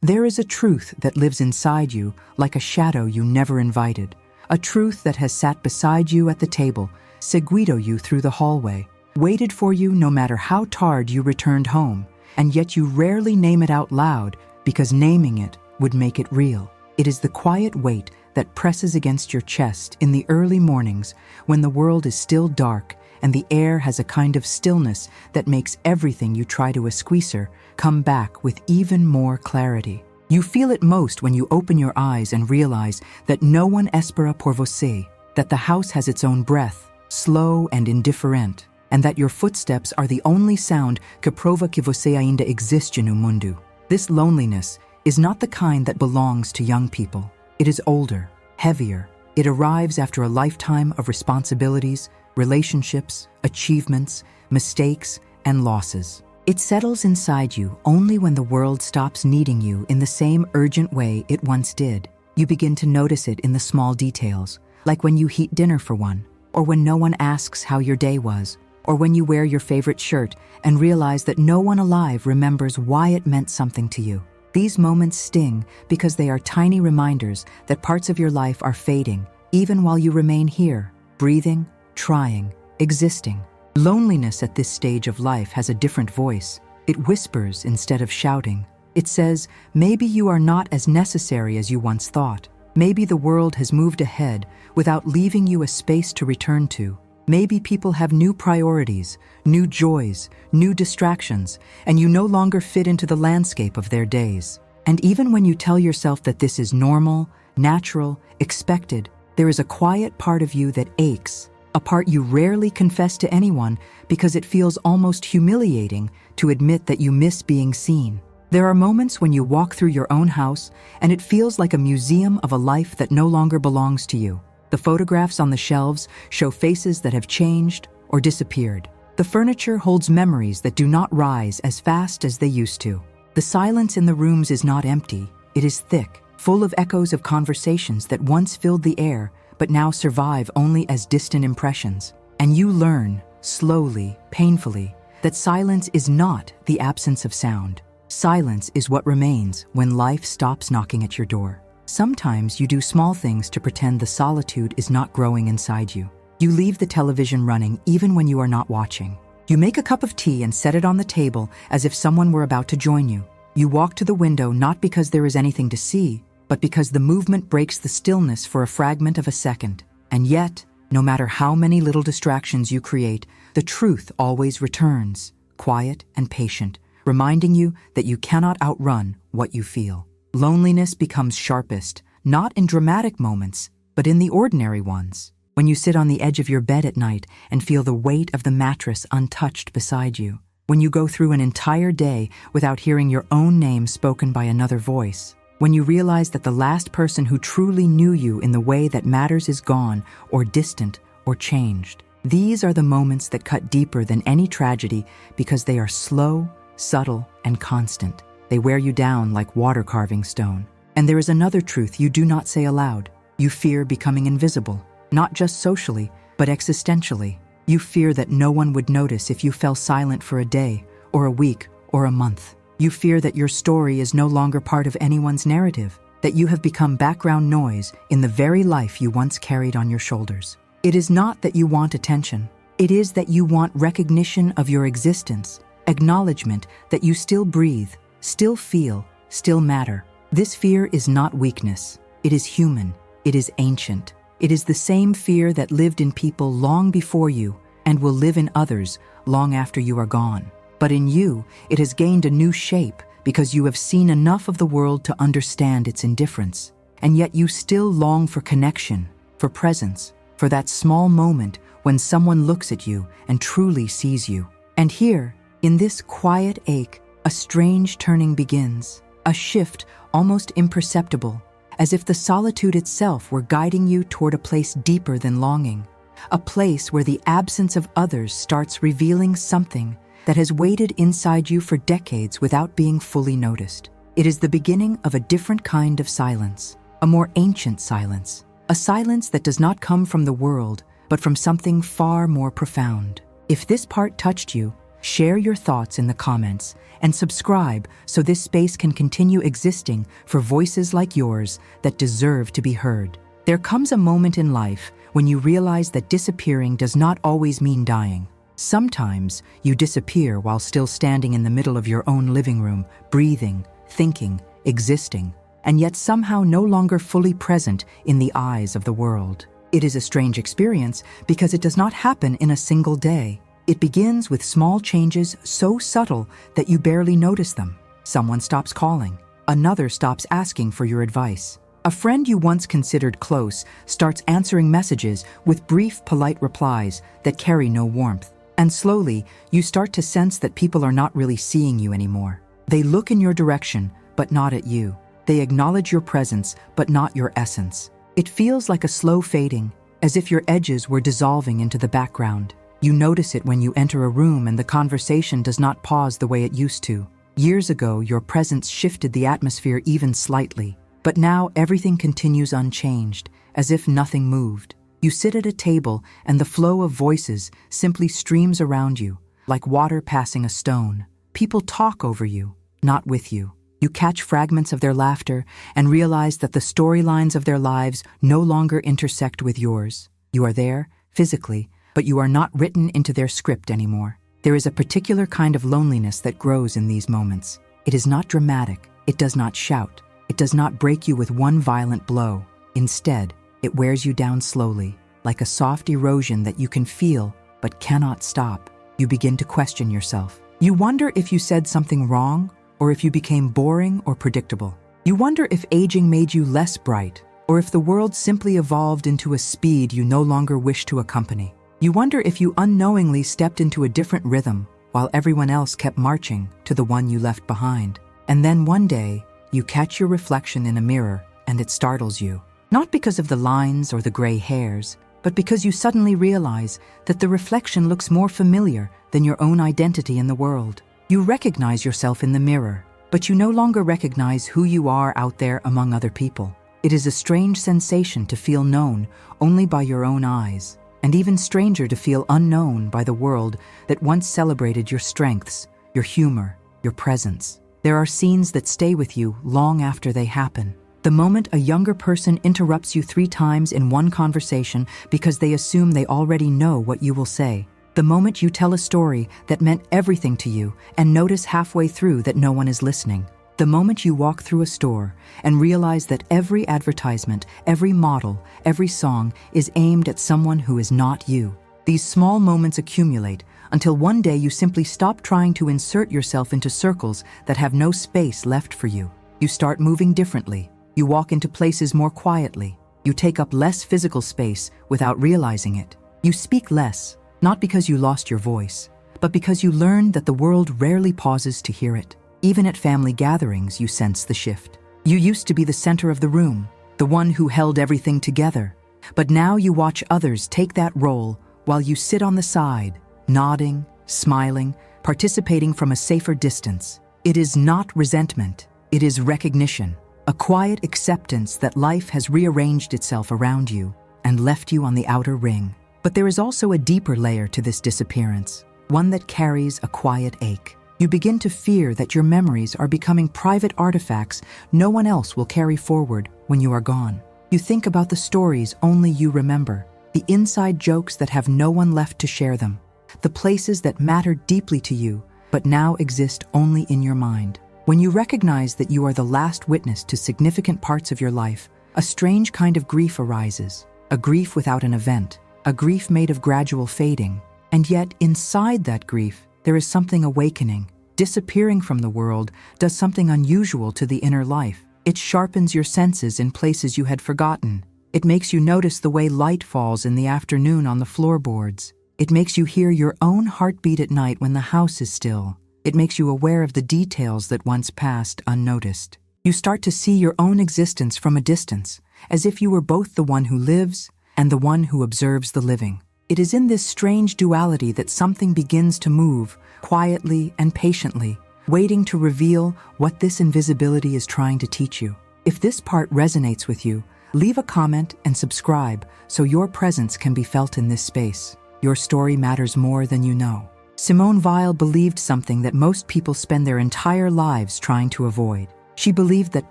There is a truth that lives inside you like a shadow you never invited, a truth that has sat beside you at the table, seguido you through the hallway, waited for you no matter how tired you returned home, and yet you rarely name it out loud because naming it would make it real. It is the quiet weight that presses against your chest in the early mornings when the world is still dark and the air has a kind of stillness that makes everything you try to esquecer come back with even more clarity. You feel it most when you open your eyes and realize that no one espera por você, that the house has its own breath, slow and indifferent, and that your footsteps are the only sound que prova que você ainda existe no mundo. This loneliness is not the kind that belongs to young people. It is older, heavier. It arrives after a lifetime of responsibilities, relationships, achievements, mistakes, and losses. It settles inside you only when the world stops needing you in the same urgent way it once did. You begin to notice it in the small details, like when you heat dinner for one, or when no one asks how your day was, or when you wear your favorite shirt and realize that no one alive remembers why it meant something to you. These moments sting because they are tiny reminders that parts of your life are fading, even while you remain here, breathing, trying, existing. Loneliness at this stage of life has a different voice. It whispers instead of shouting. It says, maybe you are not as necessary as you once thought. Maybe the world has moved ahead without leaving you a space to return to. Maybe people have new priorities, new joys, new distractions, and you no longer fit into the landscape of their days. And even when you tell yourself that this is normal, natural, expected, there is a quiet part of you that aches, a part you rarely confess to anyone because it feels almost humiliating to admit that you miss being seen. There are moments when you walk through your own house and it feels like a museum of a life that no longer belongs to you. The photographs on the shelves show faces that have changed or disappeared. The furniture holds memories that do not rise as fast as they used to. The silence in the rooms is not empty, it is thick, full of echoes of conversations that once filled the air but now survive only as distant impressions. And you learn, slowly, painfully, that silence is not the absence of sound. Silence is what remains when life stops knocking at your door. Sometimes you do small things to pretend the solitude is not growing inside you. You leave the television running even when you are not watching. You make a cup of tea and set it on the table as if someone were about to join you. You walk to the window not because there is anything to see, but because the movement breaks the stillness for a fragment of a second. And yet, no matter how many little distractions you create, the truth always returns, quiet and patient, reminding you that you cannot outrun what you feel. Loneliness becomes sharpest, not in dramatic moments, but in the ordinary ones. When you sit on the edge of your bed at night and feel the weight of the mattress untouched beside you. When you go through an entire day without hearing your own name spoken by another voice. When you realize that the last person who truly knew you in the way that matters is gone, or distant, or changed. These are the moments that cut deeper than any tragedy because they are slow, subtle, and constant. They wear you down like water carving stone. And there is another truth you do not say aloud. You fear becoming invisible, not just socially, but existentially. You fear that no one would notice if you fell silent for a day, or a week, or a month. You fear that your story is no longer part of anyone's narrative, that you have become background noise in the very life you once carried on your shoulders. It is not that you want attention. It is that you want recognition of your existence, acknowledgement that you still breathe, still feel, still matter. This fear is not weakness. It is human. It is ancient. It is the same fear that lived in people long before you and will live in others long after you are gone. But in you, it has gained a new shape because you have seen enough of the world to understand its indifference. And yet you still long for connection, for presence, for that small moment when someone looks at you and truly sees you. And here, in this quiet ache, a strange turning begins, a shift almost imperceptible, as if the solitude itself were guiding you toward a place deeper than longing, a place where the absence of others starts revealing something that has waited inside you for decades without being fully noticed. It is the beginning of a different kind of silence, a more ancient silence, a silence that does not come from the world, but from something far more profound. If this part touched you, Share your thoughts in the comments and subscribe so this space can continue existing for voices like yours that deserve to be heard. There comes a moment in life when you realize that disappearing does not always mean dying. Sometimes you disappear while still standing in the middle of your own living room, breathing, thinking, existing, and yet somehow no longer fully present in the eyes of the world. It is a strange experience because it does not happen in a single day. It begins with small changes so subtle that you barely notice them. Someone stops calling. Another stops asking for your advice. A friend you once considered close starts answering messages with brief, polite replies that carry no warmth. And slowly, you start to sense that people are not really seeing you anymore. They look in your direction, but not at you. They acknowledge your presence, but not your essence. It feels like a slow fading, as if your edges were dissolving into the background. You notice it when you enter a room and the conversation does not pause the way it used to. Years ago, your presence shifted the atmosphere even slightly, but now everything continues unchanged, as if nothing moved. You sit at a table and the flow of voices simply streams around you, like water passing a stone. People talk over you, not with you. You catch fragments of their laughter and realize that the storylines of their lives no longer intersect with yours. You are there, physically, but you are not written into their script anymore. There is a particular kind of loneliness that grows in these moments. It is not dramatic. It does not shout. It does not break you with one violent blow. Instead, it wears you down slowly, like a soft erosion that you can feel but cannot stop. You begin to question yourself. You wonder if you said something wrong, or if you became boring or predictable. You wonder if aging made you less bright, or if the world simply evolved into a speed you no longer wish to accompany. You wonder if you unknowingly stepped into a different rhythm while everyone else kept marching to the one you left behind. And then one day, you catch your reflection in a mirror and it startles you. Not because of the lines or the gray hairs, but because you suddenly realize that the reflection looks more familiar than your own identity in the world. You recognize yourself in the mirror, but you no longer recognize who you are out there among other people. It is a strange sensation to feel known only by your own eyes, and even stranger to feel unknown by the world that once celebrated your strengths, your humor, your presence. There are scenes that stay with you long after they happen. The moment a younger person interrupts you 3 times in one conversation because they assume they already know what you will say. The moment you tell a story that meant everything to you and notice halfway through that no one is listening. The moment you walk through a store and realize that every advertisement, every model, every song is aimed at someone who is not you. These small moments accumulate until one day you simply stop trying to insert yourself into circles that have no space left for you. You start moving differently. You walk into places more quietly. You take up less physical space without realizing it. You speak less, not because you lost your voice, but because you learned that the world rarely pauses to hear it. Even at family gatherings, you sense the shift. You used to be the center of the room, the one who held everything together. But now you watch others take that role while you sit on the side, nodding, smiling, participating from a safer distance. It is not resentment. It is recognition, a quiet acceptance that life has rearranged itself around you and left you on the outer ring. But there is also a deeper layer to this disappearance, one that carries a quiet ache. You begin to fear that your memories are becoming private artifacts no one else will carry forward when you are gone. You think about the stories only you remember, the inside jokes that have no one left to share them, the places that mattered deeply to you but now exist only in your mind. When you recognize that you are the last witness to significant parts of your life, a strange kind of grief arises, a grief without an event, a grief made of gradual fading. And yet, inside that grief, there is something awakening. Disappearing from the world does something unusual to the inner life. It sharpens your senses in places you had forgotten. It makes you notice the way light falls in the afternoon on the floorboards. It makes you hear your own heartbeat at night when the house is still. It makes you aware of the details that once passed unnoticed. You start to see your own existence from a distance, as if you were both the one who lives and the one who observes the living. It is in this strange duality that something begins to move, quietly and patiently, waiting to reveal what this invisibility is trying to teach you. If this part resonates with you, leave a comment and subscribe so your presence can be felt in this space. Your story matters more than you know. Simone Weil believed something that most people spend their entire lives trying to avoid. She believed that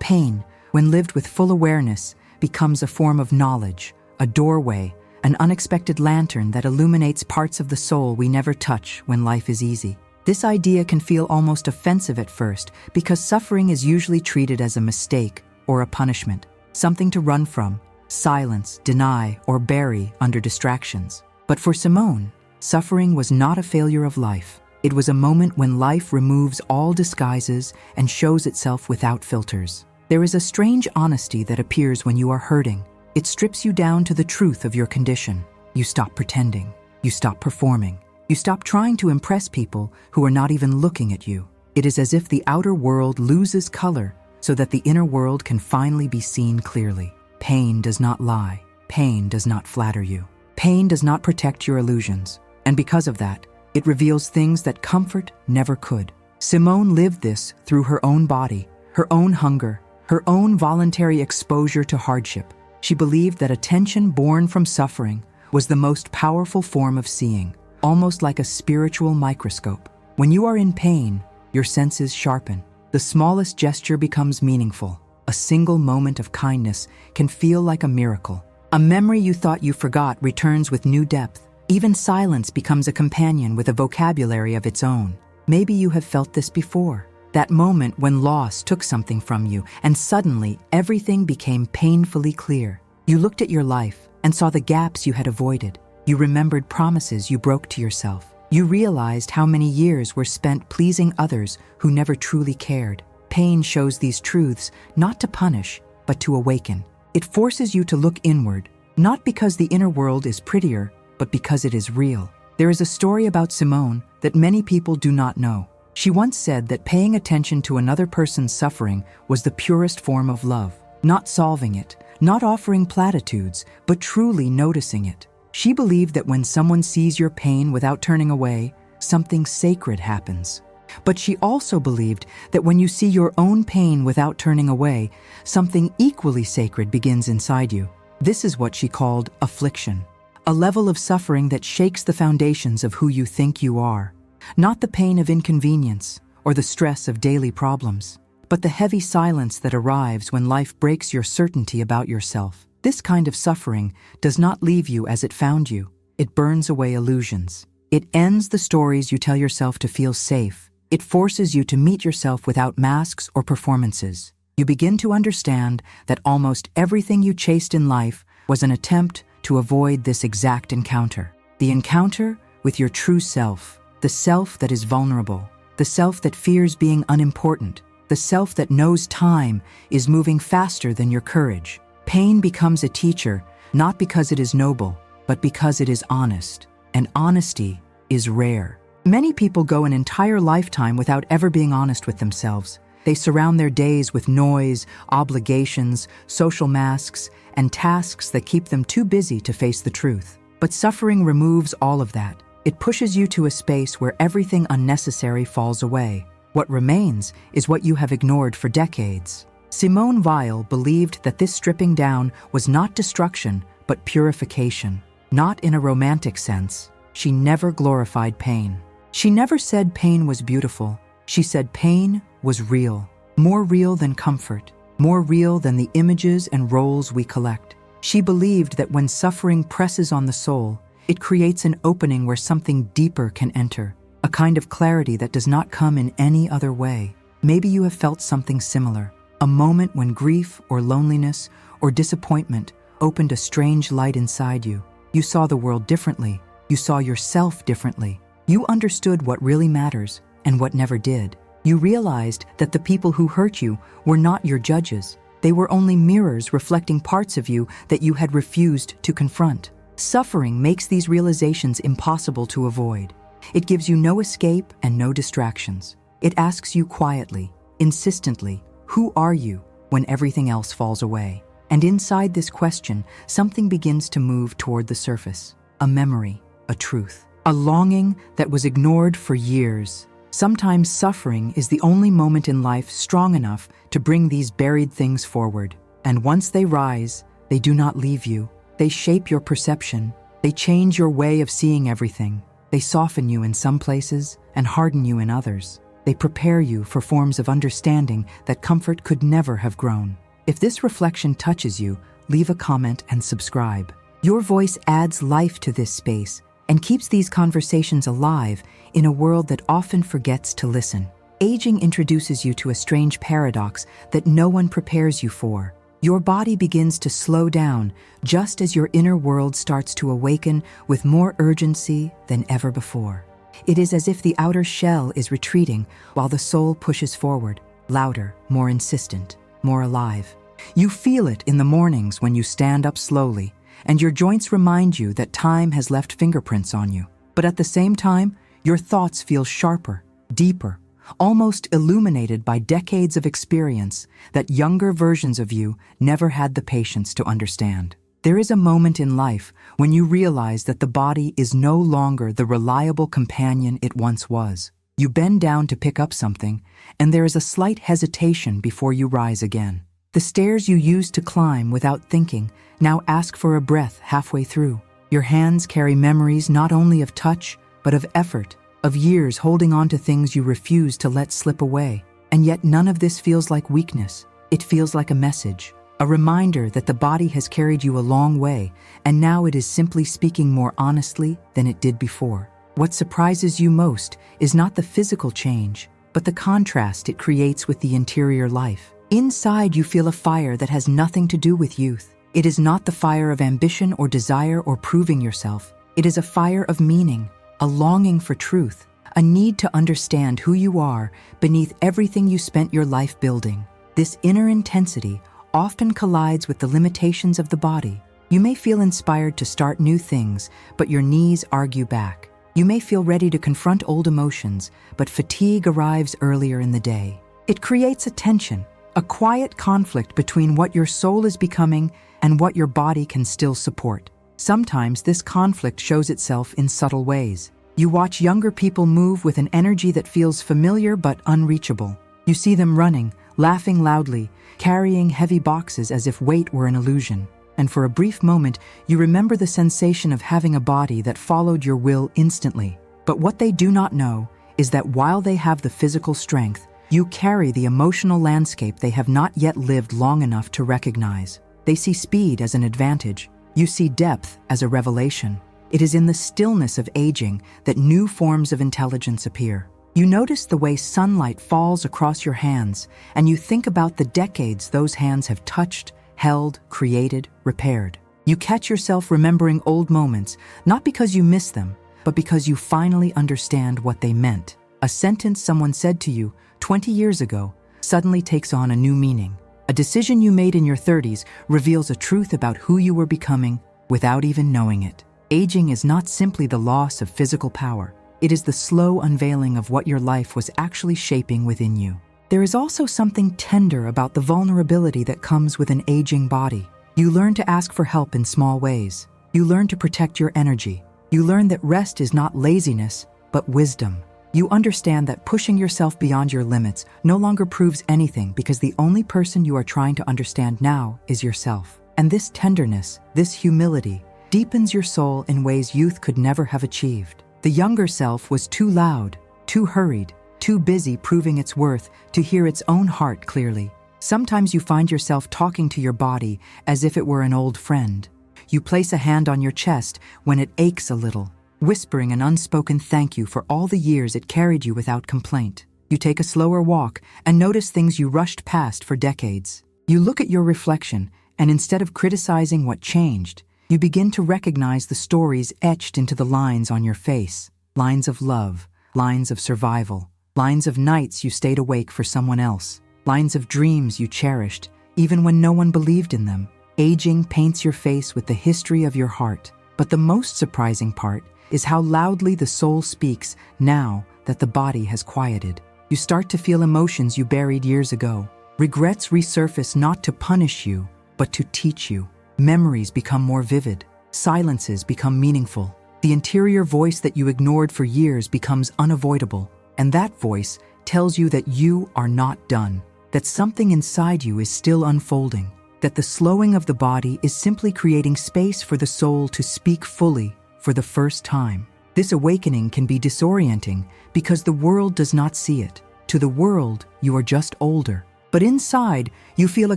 pain, when lived with full awareness, becomes a form of knowledge, a doorway, an unexpected lantern that illuminates parts of the soul we never touch when life is easy. This idea can feel almost offensive at first because suffering is usually treated as a mistake or a punishment, something to run from, silence, deny, or bury under distractions. But for Simone, suffering was not a failure of life. It was a moment when life removes all disguises and shows itself without filters. There is a strange honesty that appears when you are hurting. It strips you down to the truth of your condition. You stop pretending. You stop performing. You stop trying to impress people who are not even looking at you. It is as if the outer world loses color so that the inner world can finally be seen clearly. Pain does not lie. Pain does not flatter you. Pain does not protect your illusions. And because of that, it reveals things that comfort never could. Simone lived this through her own body, her own hunger, her own voluntary exposure to hardship. She believed that attention born from suffering was the most powerful form of seeing, almost like a spiritual microscope. When you are in pain, your senses sharpen. The smallest gesture becomes meaningful. A single moment of kindness can feel like a miracle. A memory you thought you forgot returns with new depth. Even silence becomes a companion with a vocabulary of its own. Maybe you have felt this before. That moment when loss took something from you and suddenly everything became painfully clear. You looked at your life and saw the gaps you had avoided. You remembered promises you broke to yourself. You realized how many years were spent pleasing others who never truly cared. Pain shows these truths not to punish, but to awaken. It forces you to look inward, not because the inner world is prettier, but because it is real. There is a story about Simone that many people do not know. She once said that paying attention to another person's suffering was the purest form of love. Not solving it, not offering platitudes, but truly noticing it. She believed that when someone sees your pain without turning away, something sacred happens. But she also believed that when you see your own pain without turning away, something equally sacred begins inside you. This is what she called affliction, a level of suffering that shakes the foundations of who you think you are. Not the pain of inconvenience or the stress of daily problems, but the heavy silence that arrives when life breaks your certainty about yourself. This kind of suffering does not leave you as it found you. It burns away illusions. It ends the stories you tell yourself to feel safe. It forces you to meet yourself without masks or performances. You begin to understand that almost everything you chased in life was an attempt to avoid this exact encounter. The encounter with your true self, the self that is vulnerable, the self that fears being unimportant, the self that knows time is moving faster than your courage. Pain becomes a teacher, not because it is noble, but because it is honest. And honesty is rare. Many people go an entire lifetime without ever being honest with themselves. They surround their days with noise, obligations, social masks, and tasks that keep them too busy to face the truth. But suffering removes all of that. It pushes you to a space where everything unnecessary falls away. What remains is what you have ignored for decades. Simone Weil believed that this stripping down was not destruction, but purification. Not in a romantic sense. She never glorified pain. She never said pain was beautiful. She said pain was real. More real than comfort. More real than the images and roles we collect. She believed that when suffering presses on the soul, it creates an opening where something deeper can enter. A kind of clarity that does not come in any other way. Maybe you have felt something similar. A moment when grief or loneliness or disappointment opened a strange light inside you. You saw the world differently. You saw yourself differently. You understood what really matters and what never did. You realized that the people who hurt you were not your judges. They were only mirrors reflecting parts of you that you had refused to confront. Suffering makes these realizations impossible to avoid. It gives you no escape and no distractions. It asks you quietly, insistently, who are you when everything else falls away? And inside this question, something begins to move toward the surface. A memory, a truth, a longing that was ignored for years. Sometimes suffering is the only moment in life strong enough to bring these buried things forward. And once they rise, they do not leave you. They shape your perception. They change your way of seeing everything. They soften you in some places and harden you in others. They prepare you for forms of understanding that comfort could never have grown. If this reflection touches you, leave a comment and subscribe. Your voice adds life to this space and keeps these conversations alive in a world that often forgets to listen. Aging introduces you to a strange paradox that no one prepares you for. Your body begins to slow down just as your inner world starts to awaken with more urgency than ever before. It is as if the outer shell is retreating while the soul pushes forward, louder, more insistent, more alive. You feel it in the mornings when you stand up slowly, and your joints remind you that time has left fingerprints on you. But at the same time, your thoughts feel sharper, deeper, almost illuminated by decades of experience that younger versions of you never had the patience to understand. There is a moment in life when you realize that the body is no longer the reliable companion it once was. You bend down to pick up something, and there is a slight hesitation before you rise again. The stairs you used to climb without thinking now ask for a breath halfway through. Your hands carry memories not only of touch, but of effort, of years holding on to things you refuse to let slip away. And yet none of this feels like weakness. It feels like a message. A reminder that the body has carried you a long way, and now it is simply speaking more honestly than it did before. What surprises you most is not the physical change, but the contrast it creates with the interior life. Inside, you feel a fire that has nothing to do with youth. It is not the fire of ambition or desire or proving yourself. It is a fire of meaning, a longing for truth, a need to understand who you are beneath everything you spent your life building. This inner intensity often collides with the limitations of the body. You may feel inspired to start new things, but your knees argue back. You may feel ready to confront old emotions, but fatigue arrives earlier in the day. It creates a tension, a quiet conflict between what your soul is becoming and what your body can still support. Sometimes this conflict shows itself in subtle ways. You watch younger people move with an energy that feels familiar but unreachable. You see them running, laughing loudly, carrying heavy boxes as if weight were an illusion. And for a brief moment, you remember the sensation of having a body that followed your will instantly. But what they do not know is that while they have the physical strength, you carry the emotional landscape they have not yet lived long enough to recognize. They see speed as an advantage. You see depth as a revelation. It is in the stillness of aging that new forms of intelligence appear. You notice the way sunlight falls across your hands, and you think about the decades those hands have touched, held, created, repaired. You catch yourself remembering old moments, not because you miss them, but because you finally understand what they meant. A sentence someone said to you 20 years ago suddenly takes on a new meaning. A decision you made in your 30s reveals a truth about who you were becoming without even knowing it. Aging is not simply the loss of physical power. It is the slow unveiling of what your life was actually shaping within you. There is also something tender about the vulnerability that comes with an aging body. You learn to ask for help in small ways. You learn to protect your energy. You learn that rest is not laziness, but wisdom. You understand that pushing yourself beyond your limits no longer proves anything because the only person you are trying to understand now is yourself. And this tenderness, this humility, deepens your soul in ways youth could never have achieved. The younger self was too loud, too hurried, too busy proving its worth to hear its own heart clearly. Sometimes you find yourself talking to your body as if it were an old friend. You place a hand on your chest when it aches a little, whispering an unspoken thank you for all the years it carried you without complaint. You take a slower walk and notice things you rushed past for decades. You look at your reflection, and instead of criticizing what changed, you begin to recognize the stories etched into the lines on your face. Lines of love, lines of survival, lines of nights you stayed awake for someone else, lines of dreams you cherished, even when no one believed in them. Aging paints your face with the history of your heart. But the most surprising part is how loudly the soul speaks now that the body has quieted. You start to feel emotions you buried years ago. Regrets resurface not to punish you, but to teach you. Memories become more vivid. Silences become meaningful. The interior voice that you ignored for years becomes unavoidable. And that voice tells you that you are not done, that something inside you is still unfolding, that the slowing of the body is simply creating space for the soul to speak fully for the first time. This awakening can be disorienting because the world does not see it. To the world, you are just older. But inside, you feel a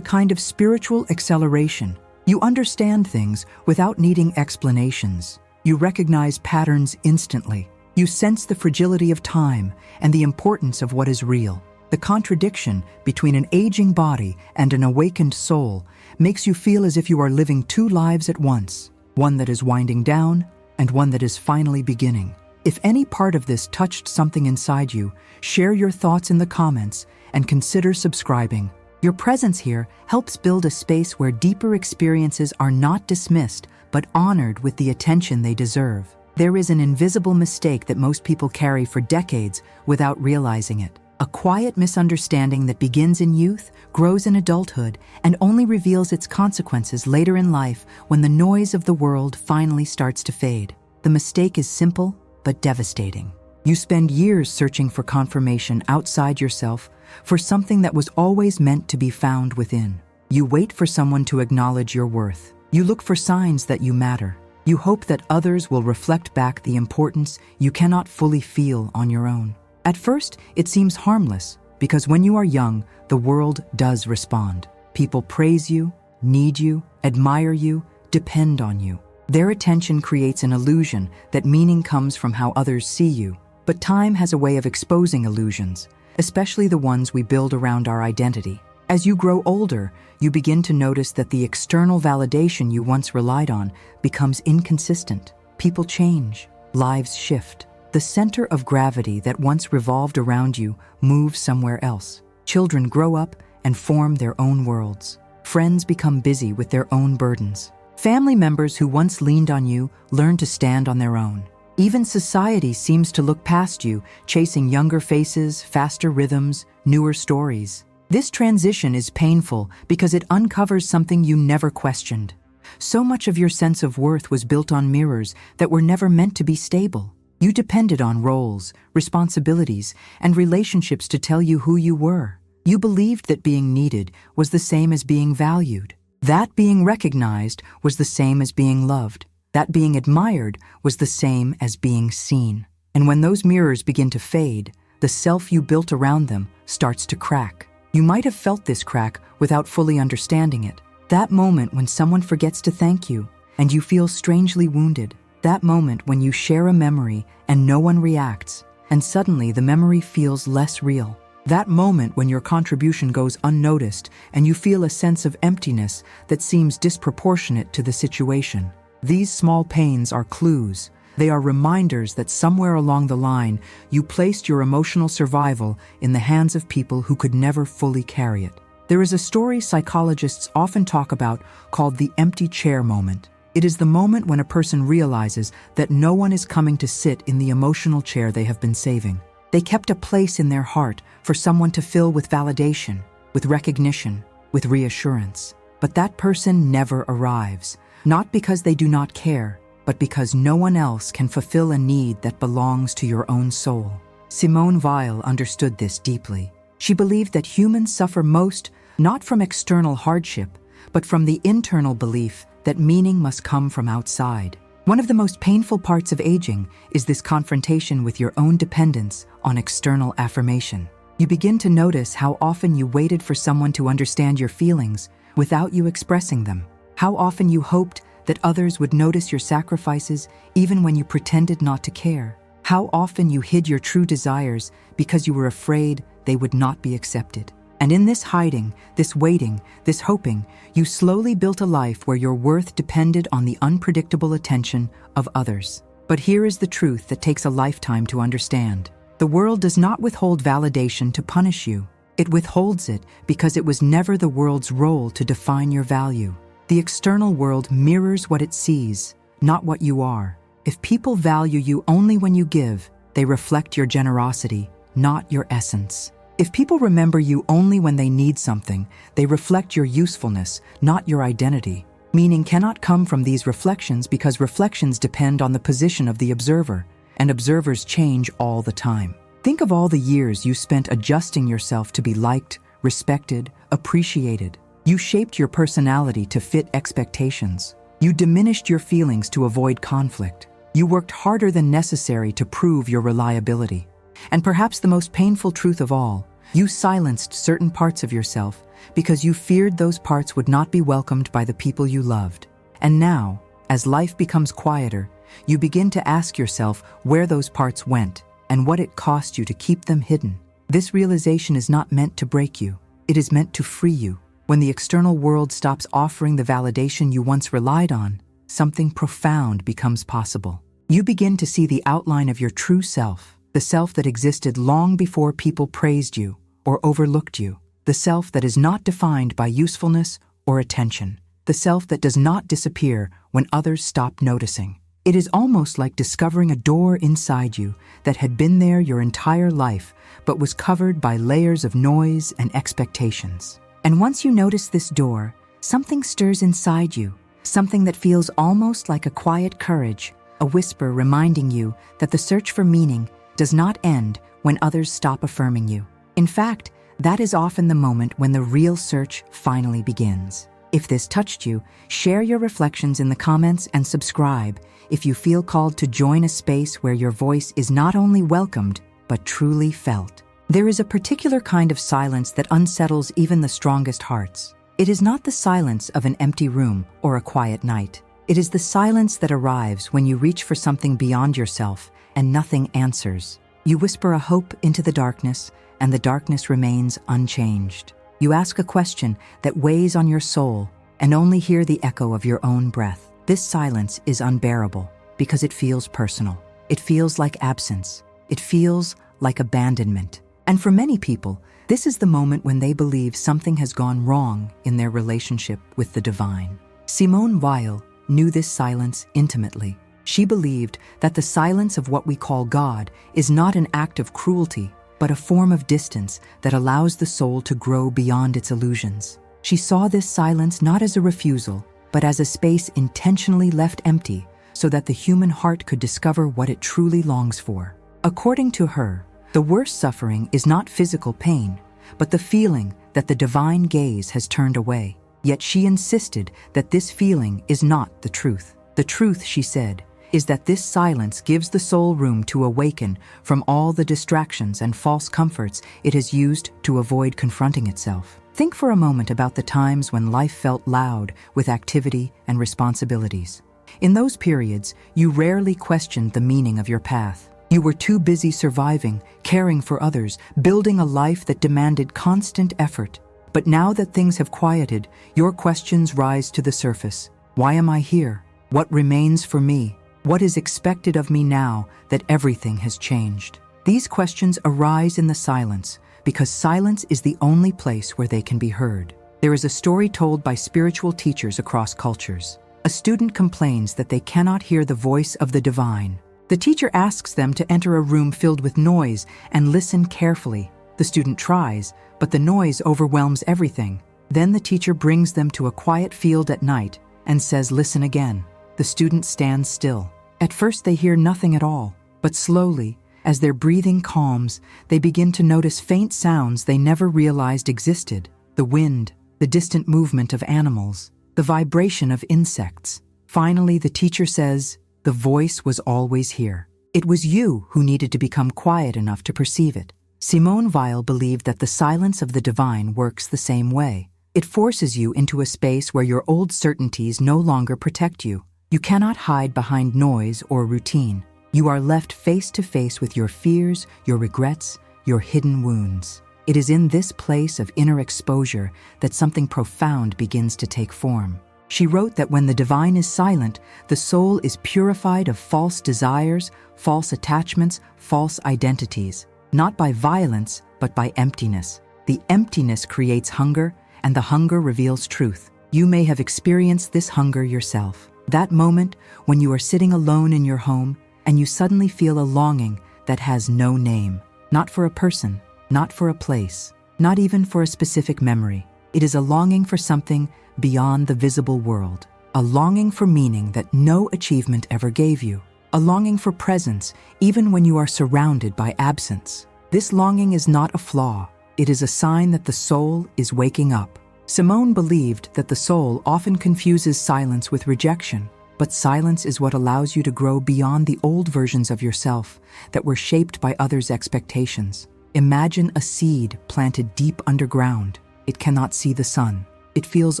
kind of spiritual acceleration. You understand things without needing explanations. You recognize patterns instantly. You sense the fragility of time and the importance of what is real. The contradiction between an aging body and an awakened soul makes you feel as if you are living two lives at once, one that is winding down and one that is finally beginning. If any part of this touched something inside you, share your thoughts in the comments and consider subscribing. Your presence here helps build a space where deeper experiences are not dismissed, but honored with the attention they deserve. There is an invisible mistake that most people carry for decades without realizing it. A quiet misunderstanding that begins in youth, grows in adulthood, and only reveals its consequences later in life when the noise of the world finally starts to fade. The mistake is simple but devastating. You spend years searching for confirmation outside yourself for something that was always meant to be found within. You wait for someone to acknowledge your worth. You look for signs that you matter. You hope that others will reflect back the importance you cannot fully feel on your own. At first, it seems harmless, because when you are young, the world does respond. People praise you, need you, admire you, depend on you. Their attention creates an illusion that meaning comes from how others see you. But time has a way of exposing illusions, especially the ones we build around our identity. As you grow older, you begin to notice that the external validation you once relied on becomes inconsistent. People change, lives shift. The center of gravity that once revolved around you moves somewhere else. Children grow up and form their own worlds. Friends become busy with their own burdens. Family members who once leaned on you learn to stand on their own. Even society seems to look past you, chasing younger faces, faster rhythms, newer stories. This transition is painful because it uncovers something you never questioned. So much of your sense of worth was built on mirrors that were never meant to be stable. You depended on roles, responsibilities, and relationships to tell you who you were. You believed that being needed was the same as being valued. That being recognized was the same as being loved. That being admired was the same as being seen. And when those mirrors begin to fade, the self you built around them starts to crack. You might have felt this crack without fully understanding it. That moment when someone forgets to thank you and you feel strangely wounded. That moment when you share a memory and no one reacts, and suddenly the memory feels less real. That moment when your contribution goes unnoticed and you feel a sense of emptiness that seems disproportionate to the situation. These small pains are clues. They are reminders that somewhere along the line you placed your emotional survival in the hands of people who could never fully carry it. There is a story psychologists often talk about called the empty chair moment. It is the moment when a person realizes that no one is coming to sit in the emotional chair they have been saving. They kept a place in their heart for someone to fill with validation, with recognition, with reassurance. But that person never arrives, not because they do not care, but because no one else can fulfill a need that belongs to your own soul. Simone Weil understood this deeply. She believed that humans suffer most not from external hardship, but from the internal belief that meaning must come from outside. One of the most painful parts of aging is this confrontation with your own dependence on external affirmation. You begin to notice how often you waited for someone to understand your feelings without you expressing them. How often you hoped that others would notice your sacrifices even when you pretended not to care. How often you hid your true desires because you were afraid they would not be accepted. And in this hiding, this waiting, this hoping, you slowly built a life where your worth depended on the unpredictable attention of others. But here is the truth that takes a lifetime to understand. The world does not withhold validation to punish you. It withholds it because it was never the world's role to define your value. The external world mirrors what it sees, not what you are. If people value you only when you give, they reflect your generosity, not your essence. If people remember you only when they need something, they reflect your usefulness, not your identity. Meaning cannot come from these reflections because reflections depend on the position of the observer, and observers change all the time. Think of all the years you spent adjusting yourself to be liked, respected, appreciated. You shaped your personality to fit expectations. You diminished your feelings to avoid conflict. You worked harder than necessary to prove your reliability. And perhaps the most painful truth of all, you silenced certain parts of yourself because you feared those parts would not be welcomed by the people you loved. And now, as life becomes quieter, you begin to ask yourself where those parts went and what it cost you to keep them hidden. This realization is not meant to break you. It is meant to free you. When the external world stops offering the validation you once relied on, something profound becomes possible. You begin to see the outline of your true self, the self that existed long before people praised you or overlooked you, the self that is not defined by usefulness or attention, the self that does not disappear when others stop noticing. It is almost like discovering a door inside you that had been there your entire life but was covered by layers of noise and expectations. And once you notice this door, something stirs inside you, something that feels almost like a quiet courage, a whisper reminding you that the search for meaning does not end when others stop affirming you. In fact, that is often the moment when the real search finally begins. If this touched you, share your reflections in the comments and subscribe if you feel called to join a space where your voice is not only welcomed, but truly felt. There is a particular kind of silence that unsettles even the strongest hearts. It is not the silence of an empty room or a quiet night. It is the silence that arrives when you reach for something beyond yourself and nothing answers. You whisper a hope into the darkness, and the darkness remains unchanged. You ask a question that weighs on your soul and only hear the echo of your own breath. This silence is unbearable because it feels personal. It feels like absence. It feels like abandonment. And for many people, this is the moment when they believe something has gone wrong in their relationship with the divine. Simone Weil knew this silence intimately. She believed that the silence of what we call God is not an act of cruelty, but a form of distance that allows the soul to grow beyond its illusions. She saw this silence not as a refusal, but as a space intentionally left empty so that the human heart could discover what it truly longs for. According to her, the worst suffering is not physical pain, but the feeling that the divine gaze has turned away. Yet she insisted that this feeling is not the truth. The truth, she said, is that this silence gives the soul room to awaken from all the distractions and false comforts it has used to avoid confronting itself. Think for a moment about the times when life felt loud with activity and responsibilities. In those periods, you rarely questioned the meaning of your path. You were too busy surviving, caring for others, building a life that demanded constant effort. But now that things have quieted, your questions rise to the surface. Why am I here? What remains for me? What is expected of me now that everything has changed? These questions arise in the silence because silence is the only place where they can be heard. There is a story told by spiritual teachers across cultures. A student complains that they cannot hear the voice of the divine. The teacher asks them to enter a room filled with noise and listen carefully. The student tries, but the noise overwhelms everything. Then the teacher brings them to a quiet field at night and says, "Listen again." The student stands still. At first they hear nothing at all, but slowly, as their breathing calms, they begin to notice faint sounds they never realized existed. The wind, the distant movement of animals, the vibration of insects. Finally, the teacher says, "The voice was always here. It was you who needed to become quiet enough to perceive it." Simone Weil believed that the silence of the divine works the same way. It forces you into a space where your old certainties no longer protect you. You cannot hide behind noise or routine. You are left face to face with your fears, your regrets, your hidden wounds. It is in this place of inner exposure that something profound begins to take form. She wrote that when the divine is silent, the soul is purified of false desires, false attachments, false identities, not by violence, but by emptiness. The emptiness creates hunger, and the hunger reveals truth. You may have experienced this hunger yourself. That moment when you are sitting alone in your home and you suddenly feel a longing that has no name. Not for a person, not for a place, not even for a specific memory. It is a longing for something beyond the visible world. A longing for meaning that no achievement ever gave you. A longing for presence even when you are surrounded by absence. This longing is not a flaw. It is a sign that the soul is waking up. Simone believed that the soul often confuses silence with rejection. But silence is what allows you to grow beyond the old versions of yourself that were shaped by others' expectations. Imagine a seed planted deep underground. It cannot see the sun. It feels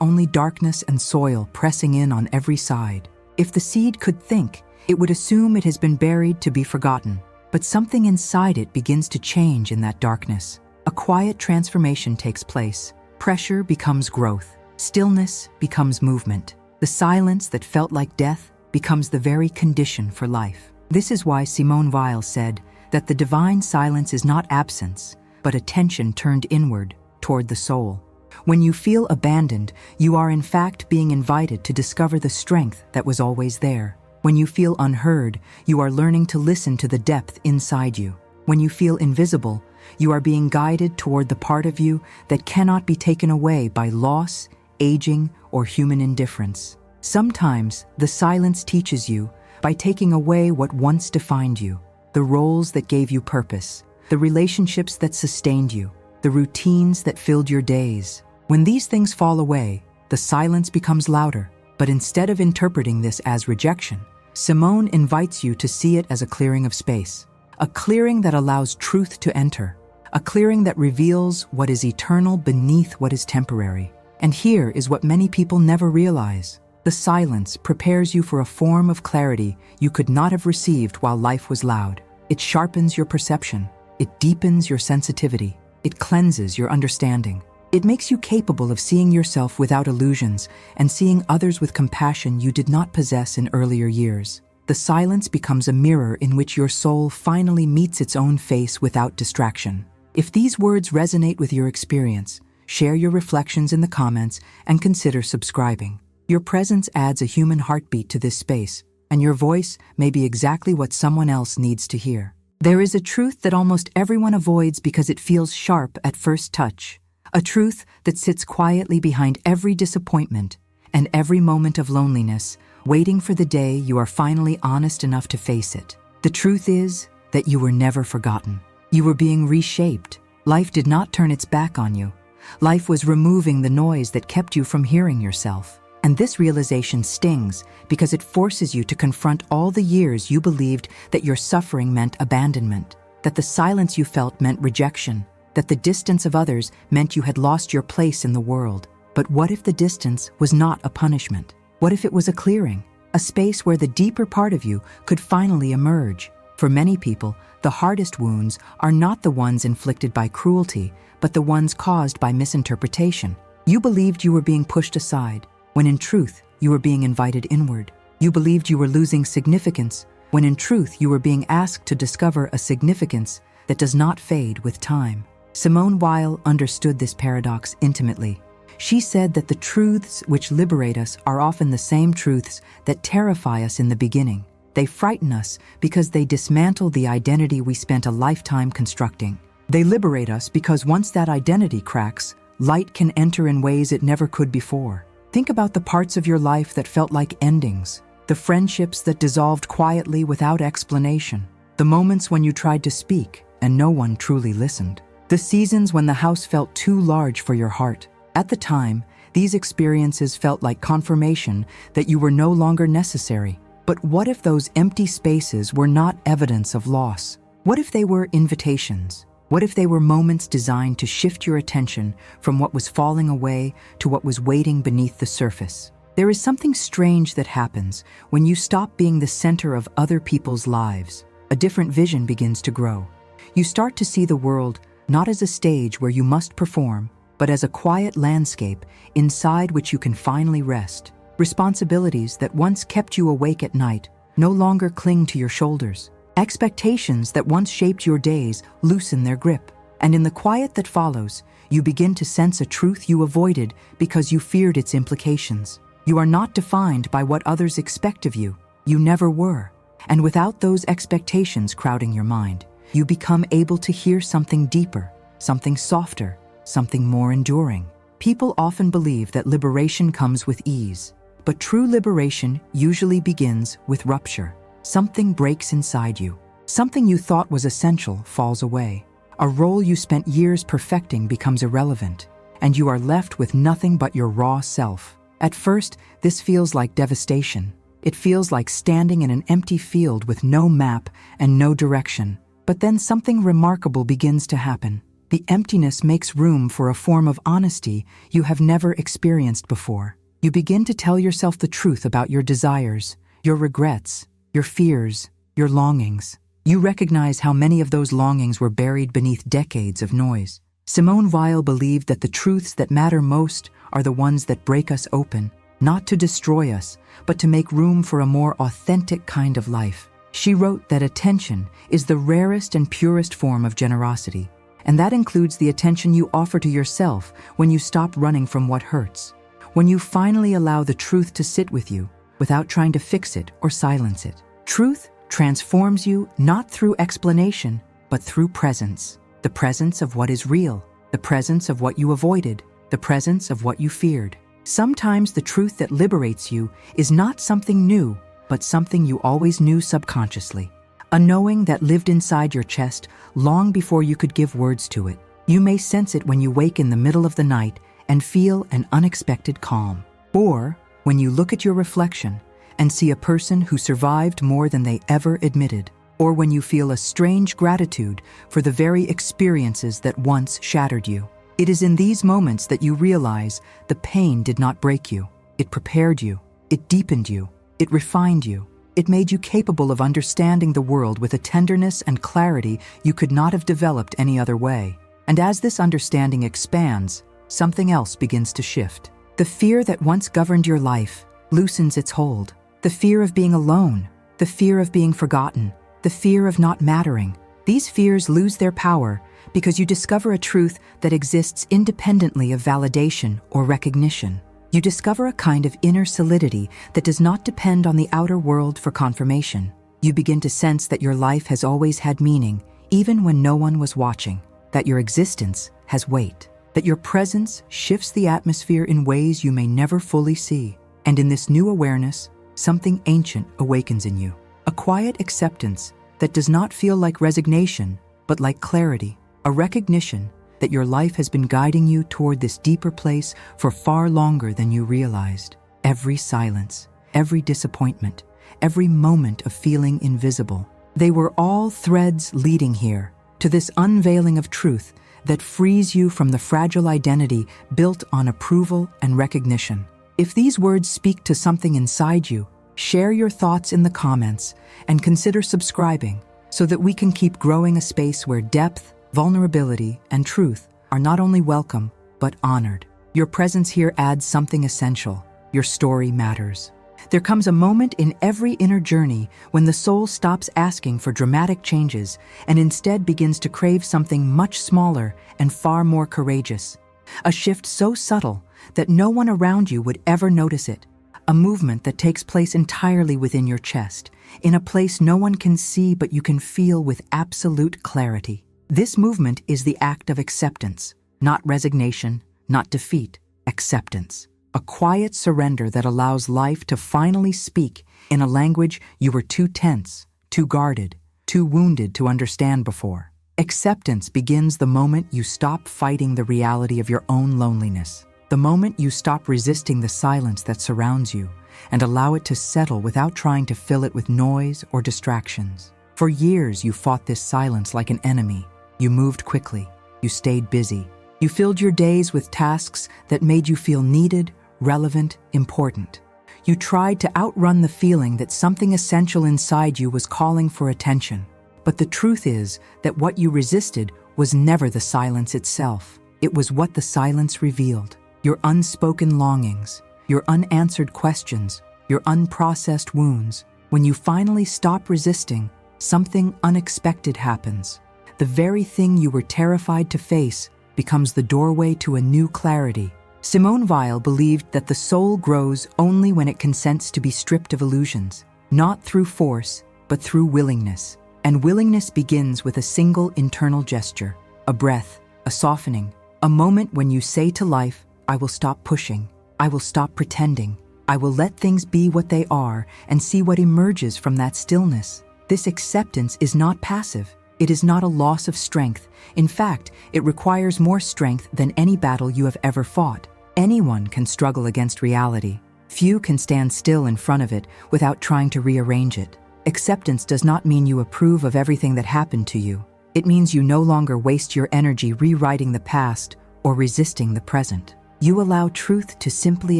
only darkness and soil pressing in on every side. If the seed could think, it would assume it has been buried to be forgotten. But something inside it begins to change in that darkness. A quiet transformation takes place. Pressure becomes growth. Stillness becomes movement. The silence that felt like death becomes the very condition for life. This is why Simone Weil said that the divine silence is not absence, but attention turned inward toward the soul. When you feel abandoned, you are in fact being invited to discover the strength that was always there. When you feel unheard, you are learning to listen to the depth inside you. When you feel invisible, you are being guided toward the part of you that cannot be taken away by loss, aging, or human indifference. Sometimes the silence teaches you by taking away what once defined you, the roles that gave you purpose, the relationships that sustained you, the routines that filled your days. When these things fall away, the silence becomes louder. But instead of interpreting this as rejection, Simone invites you to see it as a clearing of space, a clearing that allows truth to enter, a clearing that reveals what is eternal beneath what is temporary. And here is what many people never realize. The silence prepares you for a form of clarity you could not have received while life was loud. It sharpens your perception. It deepens your sensitivity. It cleanses your understanding. It makes you capable of seeing yourself without illusions and seeing others with compassion you did not possess in earlier years. The silence becomes a mirror in which your soul finally meets its own face without distraction. If these words resonate with your experience, share your reflections in the comments and consider subscribing. Your presence adds a human heartbeat to this space, and your voice may be exactly what someone else needs to hear. There is a truth that almost everyone avoids because it feels sharp at first touch. A truth that sits quietly behind every disappointment and every moment of loneliness, waiting for the day you are finally honest enough to face it. The truth is that you were never forgotten. You were being reshaped. Life did not turn its back on you. Life was removing the noise that kept you from hearing yourself. And this realization stings because it forces you to confront all the years you believed that your suffering meant abandonment, that the silence you felt meant rejection, that the distance of others meant you had lost your place in the world. But what if the distance was not a punishment? What if it was a clearing, a space where the deeper part of you could finally emerge? For many people, the hardest wounds are not the ones inflicted by cruelty, but the ones caused by misinterpretation. You believed you were being pushed aside, when in truth, you were being invited inward. You believed you were losing significance, when in truth, you were being asked to discover a significance that does not fade with time. Simone Weil understood this paradox intimately. She said that the truths which liberate us are often the same truths that terrify us in the beginning. They frighten us because they dismantle the identity we spent a lifetime constructing. They liberate us because once that identity cracks, light can enter in ways it never could before. Think about the parts of your life that felt like endings, the friendships that dissolved quietly without explanation, the moments when you tried to speak and no one truly listened, the seasons when the house felt too large for your heart. At the time, these experiences felt like confirmation that you were no longer necessary. But what if those empty spaces were not evidence of loss? What if they were invitations? What if they were moments designed to shift your attention from what was falling away to what was waiting beneath the surface? There is something strange that happens when you stop being the center of other people's lives. A different vision begins to grow. You start to see the world not as a stage where you must perform, but as a quiet landscape inside which you can finally rest. Responsibilities that once kept you awake at night no longer cling to your shoulders. Expectations that once shaped your days loosen their grip. And in the quiet that follows, you begin to sense a truth you avoided because you feared its implications. You are not defined by what others expect of you. You never were. And without those expectations crowding your mind, you become able to hear something deeper, something softer, something more enduring. People often believe that liberation comes with ease, but true liberation usually begins with rupture. Something breaks inside you. Something you thought was essential falls away. A role you spent years perfecting becomes irrelevant, and you are left with nothing but your raw self. At first, this feels like devastation. It feels like standing in an empty field with no map and no direction. But then something remarkable begins to happen. The emptiness makes room for a form of honesty you have never experienced before. You begin to tell yourself the truth about your desires, your regrets, your fears, your longings. You recognize how many of those longings were buried beneath decades of noise. Simone Weil believed that the truths that matter most are the ones that break us open, not to destroy us, but to make room for a more authentic kind of life. She wrote that attention is the rarest and purest form of generosity, and that includes the attention you offer to yourself when you stop running from what hurts, when you finally allow the truth to sit with you without trying to fix it or silence it. Truth transforms you not through explanation, but through presence. The presence of what is real, the presence of what you avoided, the presence of what you feared. Sometimes the truth that liberates you is not something new, but something you always knew subconsciously. A knowing that lived inside your chest long before you could give words to it. You may sense it when you wake in the middle of the night and feel an unexpected calm. Or when you look at your reflection and see a person who survived more than they ever admitted. Or when you feel a strange gratitude for the very experiences that once shattered you. It is in these moments that you realize the pain did not break you. It prepared you. It deepened you. It refined you. It made you capable of understanding the world with a tenderness and clarity you could not have developed any other way. And as this understanding expands, something else begins to shift. The fear that once governed your life loosens its hold. The fear of being alone. The fear of being forgotten. The fear of not mattering. These fears lose their power because you discover a truth that exists independently of validation or recognition. You discover a kind of inner solidity that does not depend on the outer world for confirmation. You begin to sense that your life has always had meaning, even when no one was watching, that your existence has weight, that your presence shifts the atmosphere in ways you may never fully see. And in this new awareness, something ancient awakens in you. A quiet acceptance that does not feel like resignation, but like clarity. A recognition that your life has been guiding you toward this deeper place for far longer than you realized. Every silence, every disappointment, every moment of feeling invisible. They were all threads leading here, to this unveiling of truth that frees you from the fragile identity built on approval and recognition. If these words speak to something inside you, share your thoughts in the comments and consider subscribing so that we can keep growing a space where depth, vulnerability, and truth are not only welcome, but honored. Your presence here adds something essential. Your story matters. There comes a moment in every inner journey when the soul stops asking for dramatic changes and instead begins to crave something much smaller and far more courageous. A shift so subtle that no one around you would ever notice it. A movement that takes place entirely within your chest, in a place no one can see but you can feel with absolute clarity. This movement is the act of acceptance, not resignation, not defeat, acceptance. A quiet surrender that allows life to finally speak in a language you were too tense, too guarded, too wounded to understand before. Acceptance begins the moment you stop fighting the reality of your own loneliness. The moment you stop resisting the silence that surrounds you and allow it to settle without trying to fill it with noise or distractions. For years, you fought this silence like an enemy. You moved quickly. You stayed busy. You filled your days with tasks that made you feel needed, relevant, important. You tried to outrun the feeling that something essential inside you was calling for attention. But the truth is that what you resisted was never the silence itself. It was what the silence revealed. Your unspoken longings, your unanswered questions, your unprocessed wounds. When you finally stop resisting, something unexpected happens. The very thing you were terrified to face becomes the doorway to a new clarity. Simone Weil believed that the soul grows only when it consents to be stripped of illusions, not through force, but through willingness. And willingness begins with a single internal gesture, a breath, a softening, a moment when you say to life, I will stop pushing. I will stop pretending. I will let things be what they are and see what emerges from that stillness. This acceptance is not passive. It is not a loss of strength. In fact, it requires more strength than any battle you have ever fought. Anyone can struggle against reality. Few can stand still in front of it without trying to rearrange it. Acceptance does not mean you approve of everything that happened to you. It means you no longer waste your energy rewriting the past or resisting the present. You allow truth to simply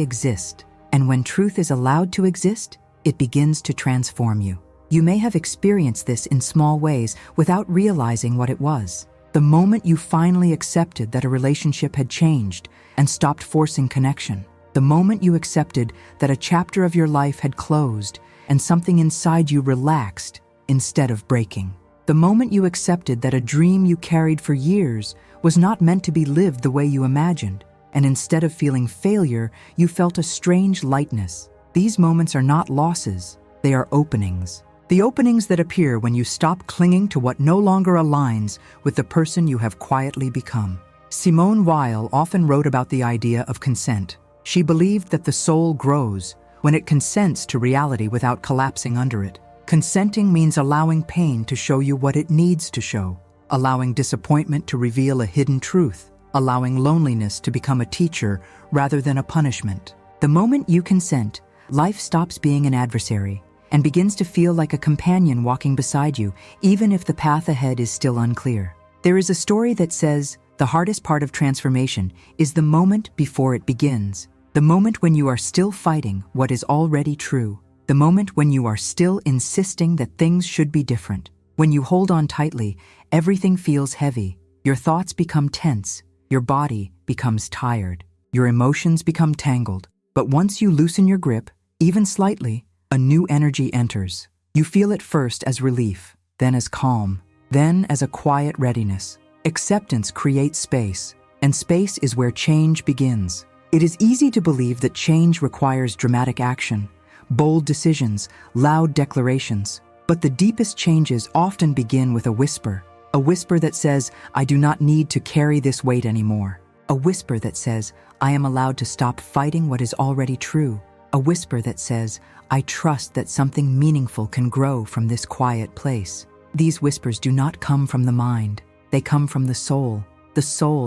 exist, and when truth is allowed to exist, it begins to transform you. You may have experienced this in small ways without realizing what it was. The moment you finally accepted that a relationship had changed and stopped forcing connection. The moment you accepted that a chapter of your life had closed and something inside you relaxed instead of breaking. The moment you accepted that a dream you carried for years was not meant to be lived the way you imagined, and instead of feeling failure, you felt a strange lightness. These moments are not losses, they are openings. The openings that appear when you stop clinging to what no longer aligns with the person you have quietly become. Simone Weil often wrote about the idea of consent. She believed that the soul grows when it consents to reality without collapsing under it. Consenting means allowing pain to show you what it needs to show, allowing disappointment to reveal a hidden truth, allowing loneliness to become a teacher rather than a punishment. The moment you consent, life stops being an adversary and begins to feel like a companion walking beside you, even if the path ahead is still unclear. There is a story that says the hardest part of transformation is the moment before it begins, the moment when you are still fighting what is already true, the moment when you are still insisting that things should be different. When you hold on tightly, everything feels heavy, your thoughts become tense, your body becomes tired, your emotions become tangled. But once you loosen your grip, even slightly, a new energy enters. You feel it first as relief, then as calm, then as a quiet readiness. Acceptance creates space, and space is where change begins. It is easy to believe that change requires dramatic action, bold decisions, loud declarations. But the deepest changes often begin with a whisper that says, "I do not need to carry this weight anymore." A whisper that says, "I am allowed to stop fighting what is already true." A whisper that says, "I trust that something meaningful can grow from this quiet place." These whispers do not come from the mind. They come from the soul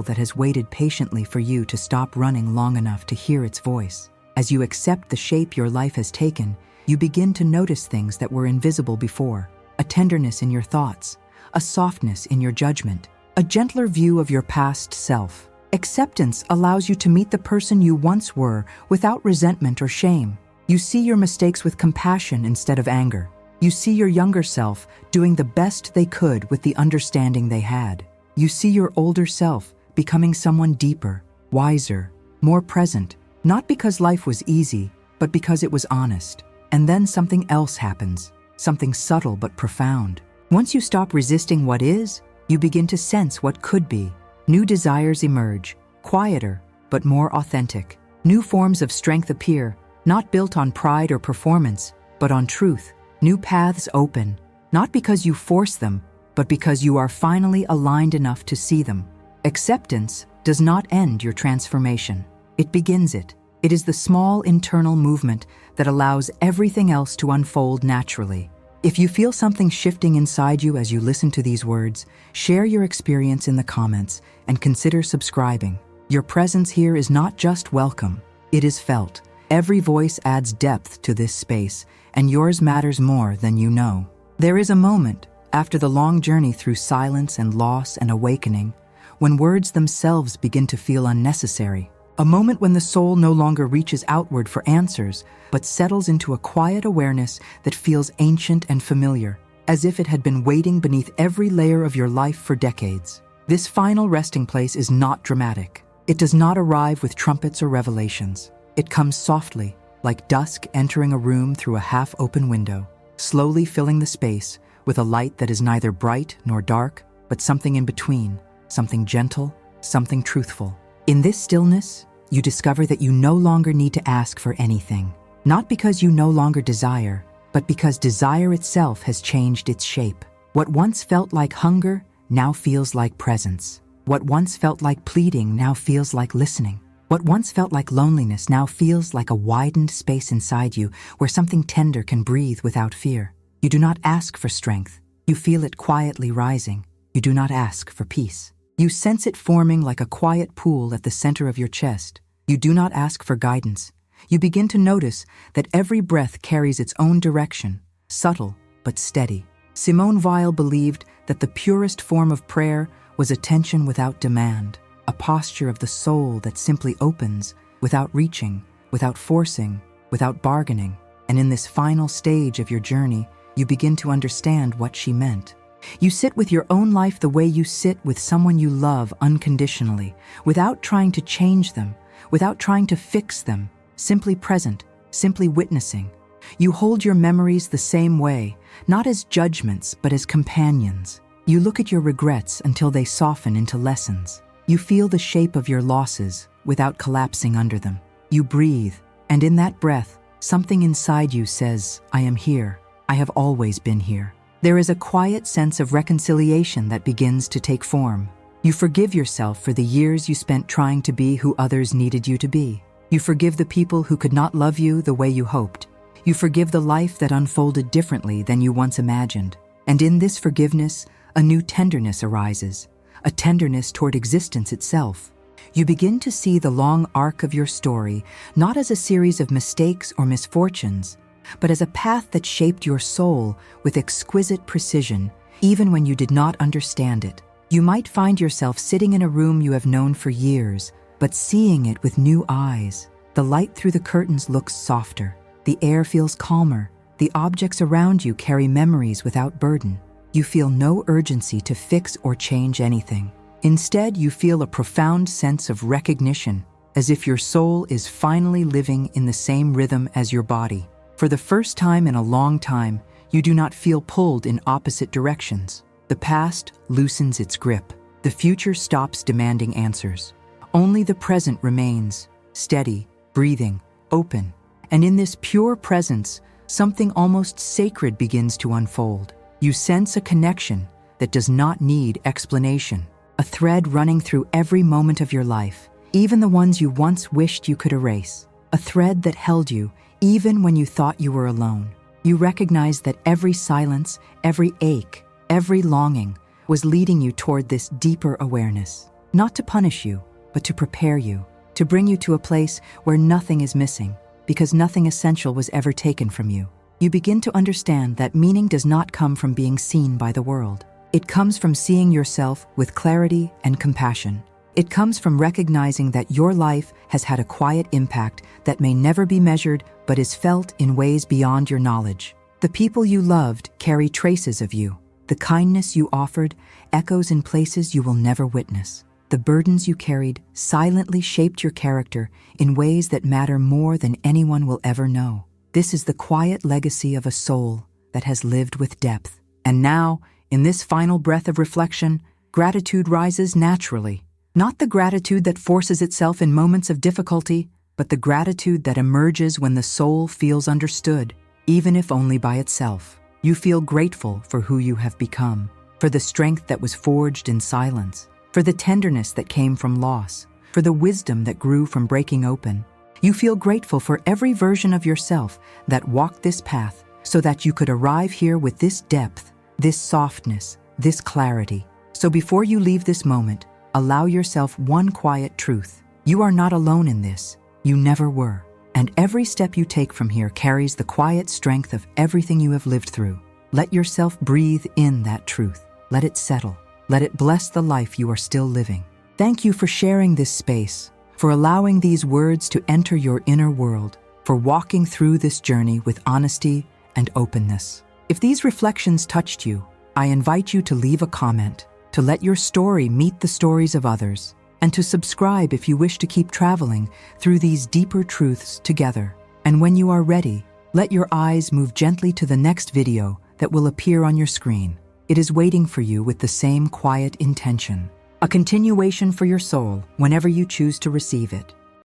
that has waited patiently for you to stop running long enough to hear its voice. As you accept the shape your life has taken, you begin to notice things that were invisible before. A tenderness in your thoughts, a softness in your judgment, a gentler view of your past self. Acceptance allows you to meet the person you once were without resentment or shame. You see your mistakes with compassion instead of anger. You see your younger self doing the best they could with the understanding they had. You see your older self becoming someone deeper, wiser, more present, not because life was easy, but because it was honest. And then something else happens, something subtle but profound. Once you stop resisting what is, you begin to sense what could be. New desires emerge, quieter but more authentic. New forms of strength appear, not built on pride or performance, but on truth. New paths open, not because you force them, but because you are finally aligned enough to see them. Acceptance does not end your transformation. It begins it. It is the small internal movement that allows everything else to unfold naturally. If you feel something shifting inside you as you listen to these words, share your experience in the comments and consider subscribing. Your presence here is not just welcome, it is felt. Every voice adds depth to this space, and yours matters more than you know. There is a moment, after the long journey through silence and loss and awakening, when words themselves begin to feel unnecessary. A moment when the soul no longer reaches outward for answers, but settles into a quiet awareness that feels ancient and familiar, as if it had been waiting beneath every layer of your life for decades. This final resting place is not dramatic. It does not arrive with trumpets or revelations. It comes softly, like dusk entering a room through a half-open window, slowly filling the space with a light that is neither bright nor dark, but something in between, something gentle, something truthful. In this stillness, you discover that you no longer need to ask for anything, not because you no longer desire, but because desire itself has changed its shape. What once felt like hunger now feels like presence. What once felt like pleading now feels like listening. What once felt like loneliness now feels like a widened space inside you where something tender can breathe without fear. You do not ask for strength. You feel it quietly rising. You do not ask for peace. You sense it forming like a quiet pool at the center of your chest. You do not ask for guidance. You begin to notice that every breath carries its own direction, subtle but steady. Simone Weil believed that the purest form of prayer was attention without demand, a posture of the soul that simply opens, without reaching, without forcing, without bargaining. And in this final stage of your journey, you begin to understand what she meant. You sit with your own life the way you sit with someone you love unconditionally, without trying to change them, without trying to fix them, simply present, simply witnessing. You hold your memories the same way, not as judgments, but as companions. You look at your regrets until they soften into lessons. You feel the shape of your losses without collapsing under them. You breathe, and in that breath, something inside you says, I am here. I have always been here. There is a quiet sense of reconciliation that begins to take form. You forgive yourself for the years you spent trying to be who others needed you to be. You forgive the people who could not love you the way you hoped. You forgive the life that unfolded differently than you once imagined. And in this forgiveness, a new tenderness arises, a tenderness toward existence itself. You begin to see the long arc of your story not as a series of mistakes or misfortunes, but as a path that shaped your soul with exquisite precision, even when you did not understand it. You might find yourself sitting in a room you have known for years, but seeing it with new eyes. The light through the curtains looks softer. The air feels calmer. The objects around you carry memories without burden. You feel no urgency to fix or change anything. Instead, you feel a profound sense of recognition, as if your soul is finally living in the same rhythm as your body. For the first time in a long time, you do not feel pulled in opposite directions. The past loosens its grip. The future stops demanding answers. Only the present remains, steady, breathing, open. And in this pure presence, something almost sacred begins to unfold. You sense a connection that does not need explanation, a thread running through every moment of your life, even the ones you once wished you could erase, a thread that held you even when you thought you were alone. You recognize that every silence, every ache, every longing was leading you toward this deeper awareness, not to punish you, but to prepare you, to bring you to a place where nothing is missing, because nothing essential was ever taken from you. You begin to understand that meaning does not come from being seen by the world. It comes from seeing yourself with clarity and compassion. It comes from recognizing that your life has had a quiet impact that may never be measured but is felt in ways beyond your knowledge. The people you loved carry traces of you. The kindness you offered echoes in places you will never witness. The burdens you carried silently shaped your character in ways that matter more than anyone will ever know. This is the quiet legacy of a soul that has lived with depth. And now, in this final breath of reflection, gratitude rises naturally. Not the gratitude that forces itself in moments of difficulty, but the gratitude that emerges when the soul feels understood, even if only by itself. You feel grateful for who you have become, for the strength that was forged in silence, for the tenderness that came from loss, for the wisdom that grew from breaking open. You feel grateful for every version of yourself that walked this path so that you could arrive here with this depth, this softness, this clarity. So before you leave this moment, allow yourself one quiet truth. You are not alone in this. You never were. And every step you take from here carries the quiet strength of everything you have lived through. Let yourself breathe in that truth. Let it settle. Let it bless the life you are still living. Thank you for sharing this space, for allowing these words to enter your inner world, for walking through this journey with honesty and openness. If these reflections touched you, I invite you to leave a comment, to let your story meet the stories of others, and to subscribe if you wish to keep traveling through these deeper truths together. And when you are ready, let your eyes move gently to the next video that will appear on your screen. It is waiting for you with the same quiet intention, a continuation for your soul whenever you choose to receive it.